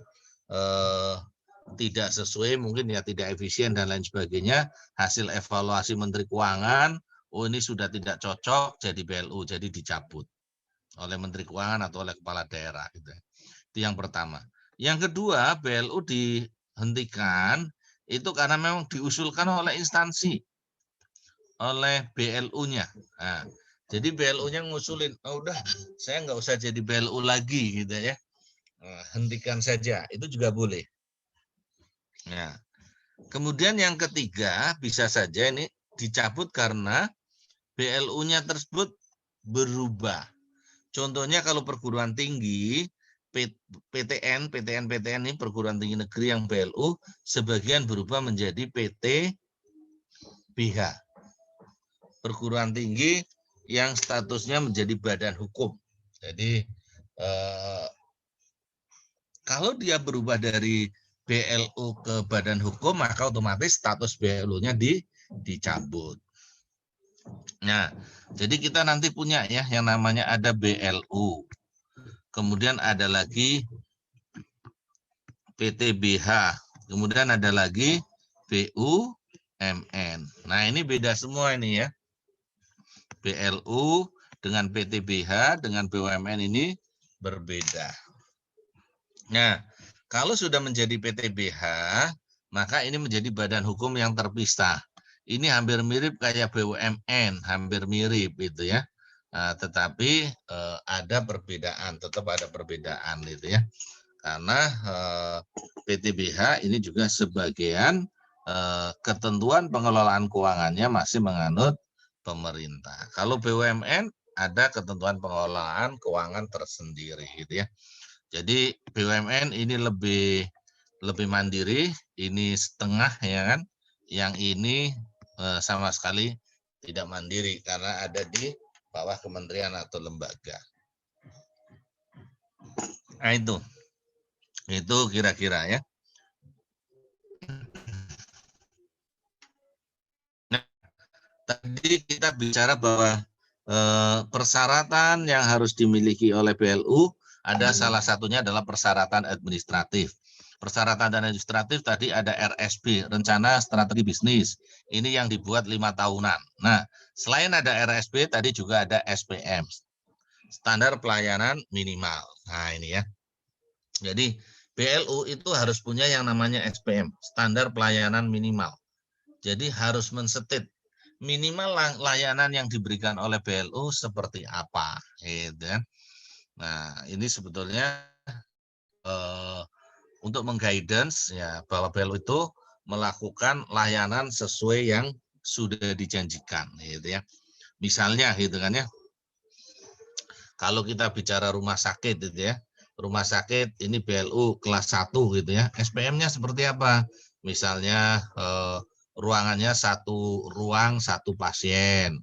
tidak sesuai, mungkin ya tidak efisien dan lain sebagainya. Hasil evaluasi Menteri Keuangan, oh ini sudah tidak cocok jadi BLU, jadi dicabut oleh Menteri Keuangan atau oleh kepala daerah gitu. Itu yang pertama. Yang kedua, BLU dihentikan itu karena memang diusulkan oleh instansi, oleh BLU-nya. Nah, jadi BLU-nya ngusulin, oh udah saya nggak usah jadi BLU lagi gitu ya. Nah, hentikan saja, itu juga boleh. Nah, kemudian yang ketiga bisa saja ini dicabut karena BLU-nya tersebut berubah. Contohnya kalau perguruan tinggi, PTN ini perguruan tinggi negeri yang BLU, sebagian berubah menjadi PTBH. Perguruan tinggi yang statusnya menjadi badan hukum. Jadi kalau dia berubah dari BLU ke badan hukum, maka otomatis status BLU-nya dicabut. Nah, jadi kita nanti punya ya yang namanya ada BLU. Kemudian ada lagi PTBH. Kemudian ada lagi BUMN. Nah, ini beda semua ini ya. BLU dengan PTBH dengan BUMN ini berbeda. Nah, kalau sudah menjadi PTBH, maka ini menjadi badan hukum yang terpisah. Ini hampir mirip kayak BUMN, hampir mirip gitu ya. Nah, tetapi ada perbedaan, tetap ada perbedaan gitu ya. Karena PTBH ini juga sebagian ketentuan pengelolaan keuangannya masih menganut pemerintah. Kalau BUMN ada ketentuan pengelolaan keuangan tersendiri gitu ya. Jadi BUMN ini lebih mandiri, ini setengah ya kan. Yang ini sama sekali tidak mandiri karena ada di bawah kementerian atau lembaga. Nah itu kira-kira ya. Nah, tadi kita bicara bahwa persyaratan yang harus dimiliki oleh BLU ada salah satunya adalah persyaratan administratif. Persyaratan administratif tadi ada RSB, Rencana Strategi Bisnis. Ini yang dibuat 5 tahunan. Nah, selain ada RSB, tadi juga ada SPM, Standar Pelayanan Minimal. Nah, ini ya. Jadi, BLU itu harus punya yang namanya SPM, Standar Pelayanan Minimal. Jadi, harus mensetit minimal layanan yang diberikan oleh BLU seperti apa. Gitu. Nah, ini sebetulnya untuk mengguidance ya bahwa BLU itu melakukan layanan sesuai yang sudah dijanjikan gitu ya. Misalnya gitu kan ya. Kalau kita bicara rumah sakit gitu ya. Rumah sakit ini BLU kelas 1 gitu ya. SPM-nya seperti apa? Misalnya ruangannya 1 ruang 1 pasien.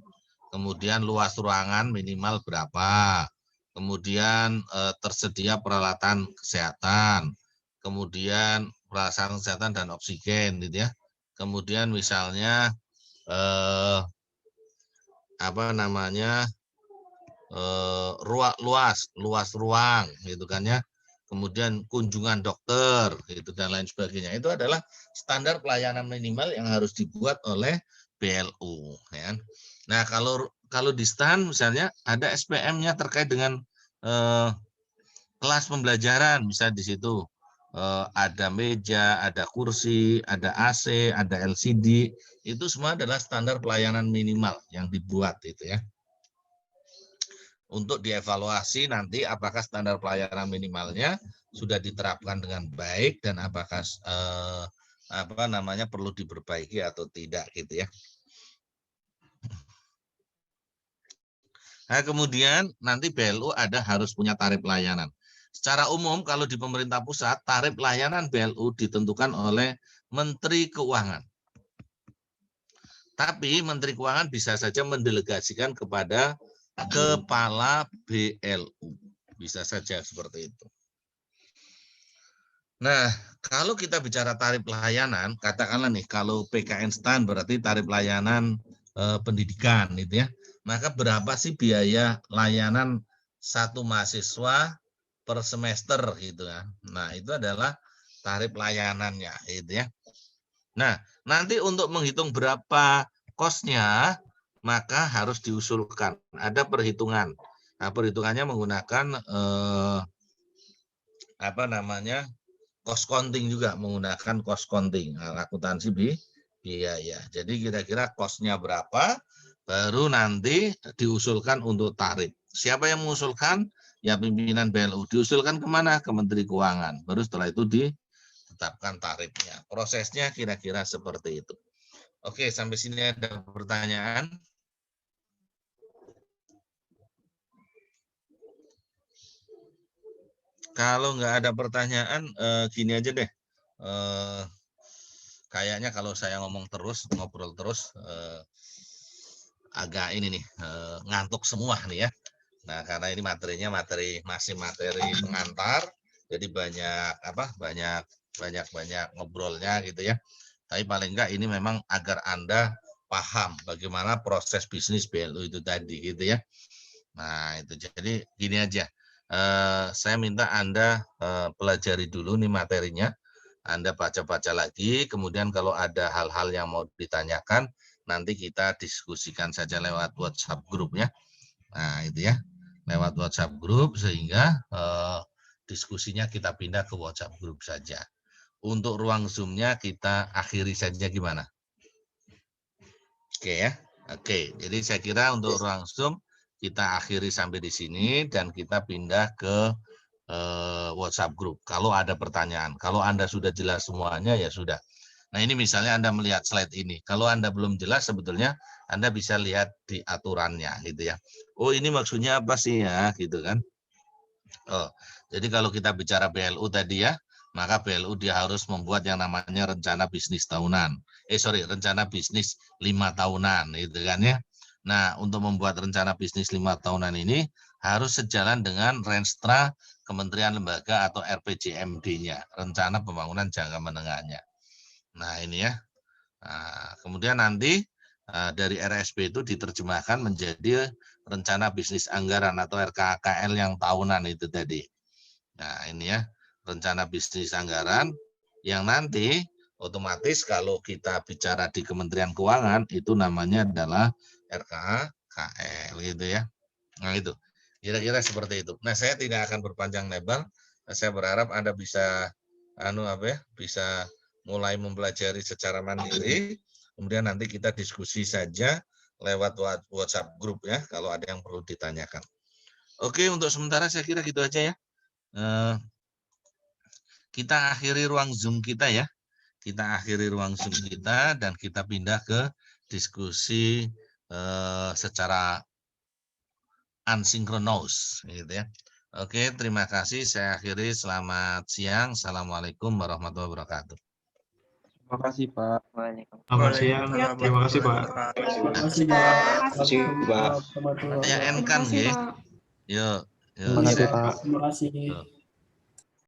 Kemudian luas ruangan minimal berapa? Kemudian tersedia peralatan kesehatan. Kemudian peralatan kesehatan dan oksigen gitu ya. Kemudian misalnya luas ruang gitu kan ya. Kemudian kunjungan dokter gitu dan lain sebagainya. Itu adalah standar pelayanan minimal yang harus dibuat oleh BLU ya. Nah, kalau di STAN misalnya ada SPM-nya terkait dengan kelas pembelajaran, misalnya di situ ada meja, ada kursi, ada AC, ada LCD, itu semua adalah standar pelayanan minimal yang dibuat itu ya. Untuk dievaluasi nanti apakah standar pelayanan minimalnya sudah diterapkan dengan baik dan apakah perlu diperbaiki atau tidak gitu ya. Nah, kemudian nanti BLU harus punya tarif layanan. Secara umum kalau di pemerintah pusat, tarif layanan BLU ditentukan oleh Menteri Keuangan. Tapi Menteri Keuangan bisa saja mendelegasikan kepada Kepala BLU. Bisa saja seperti itu. Nah, kalau kita bicara tarif layanan, katakanlah nih, kalau PKN STAN berarti tarif layanan pendidikan gitu ya. Maka berapa sih biaya layanan satu mahasiswa per semester gitu ya. Nah, itu adalah tarif layanannya gitu ya. Nah, nanti untuk menghitung berapa kosnya, maka harus diusulkan. Ada perhitungan. Nah, perhitungannya menggunakan apa namanya cost counting juga, menggunakan cost counting, akuntansi biaya. Jadi kira-kira cost-nya berapa, baru nanti diusulkan untuk tarif. Siapa yang mengusulkan? Ya pimpinan BLU. Diusulkan kemana? Ke Menteri Keuangan. Baru setelah itu ditetapkan tarifnya. Prosesnya kira-kira seperti itu. Oke, sampai sini ada pertanyaan? Kalau nggak ada pertanyaan, gini aja deh. Kayaknya kalau saya ngomong terus, ngobrol terus, agak ini nih, ngantuk semua nih ya. Nah, karena ini materinya masih materi pengantar, jadi banyak ngobrolnya gitu ya. Tapi paling enggak ini memang agar Anda paham bagaimana proses bisnis BLU itu tadi gitu ya. Nah, itu jadi gini aja. Saya minta Anda pelajari dulu nih materinya. Anda baca-baca lagi, kemudian kalau ada hal-hal yang mau ditanyakan, nanti kita diskusikan saja lewat WhatsApp grup ya. Nah, itu ya. Lewat WhatsApp grup sehingga diskusinya kita pindah ke WhatsApp grup saja. Untuk ruang Zoom-nya kita akhiri saja gimana? Oke ya. Oke, jadi saya kira untuk ruang Zoom kita akhiri sampai di sini dan kita pindah ke WhatsApp grup. Kalau ada pertanyaan, kalau Anda sudah jelas semuanya ya sudah. Nah ini misalnya Anda melihat slide ini. Kalau Anda belum jelas sebetulnya Anda bisa lihat di aturannya gitu ya. Oh ini maksudnya apa sih ya gitu kan. Oh, jadi kalau kita bicara BLU tadi ya, maka BLU dia harus membuat yang namanya rencana bisnis tahunan. Rencana bisnis 5 tahunan gitu kan ya. Nah, untuk membuat rencana bisnis 5 tahunan ini harus sejalan dengan Renstra Kementerian Lembaga atau RPJMD-nya, rencana pembangunan jangka menengahnya. Nah, ini ya. Nah, kemudian nanti dari RSP itu diterjemahkan menjadi rencana bisnis anggaran atau RKKL yang tahunan itu tadi. Nah, ini ya, rencana bisnis anggaran yang nanti otomatis kalau kita bicara di Kementerian Keuangan itu namanya adalah RKKL gitu ya. Nah, itu. Kira-kira seperti itu. Nah, saya tidak akan berpanjang lebar. Saya berharap Anda bisa bisa mulai mempelajari secara mandiri. Kemudian nanti kita diskusi saja lewat WhatsApp grup ya kalau ada yang perlu ditanyakan. Oke, untuk sementara saya kira gitu aja ya. Kita akhiri ruang Zoom kita ya. Kita akhiri ruang Zoom kita dan kita pindah ke diskusi secara unsinkronous gitu ya. Oke, terima kasih. Saya akhiri. Selamat siang. Assalamualaikum warahmatullahi wabarakatuh. Terima kasih, Pak. Waalaikumsalam. Selamat siang. Terima kasih, Pak. Terima kasih, Pak. Terima kasih, Pak. Saya N kan, Terima kasih, nggih. Pak. Yuk. Terima kasih, Pak. Terima kasih.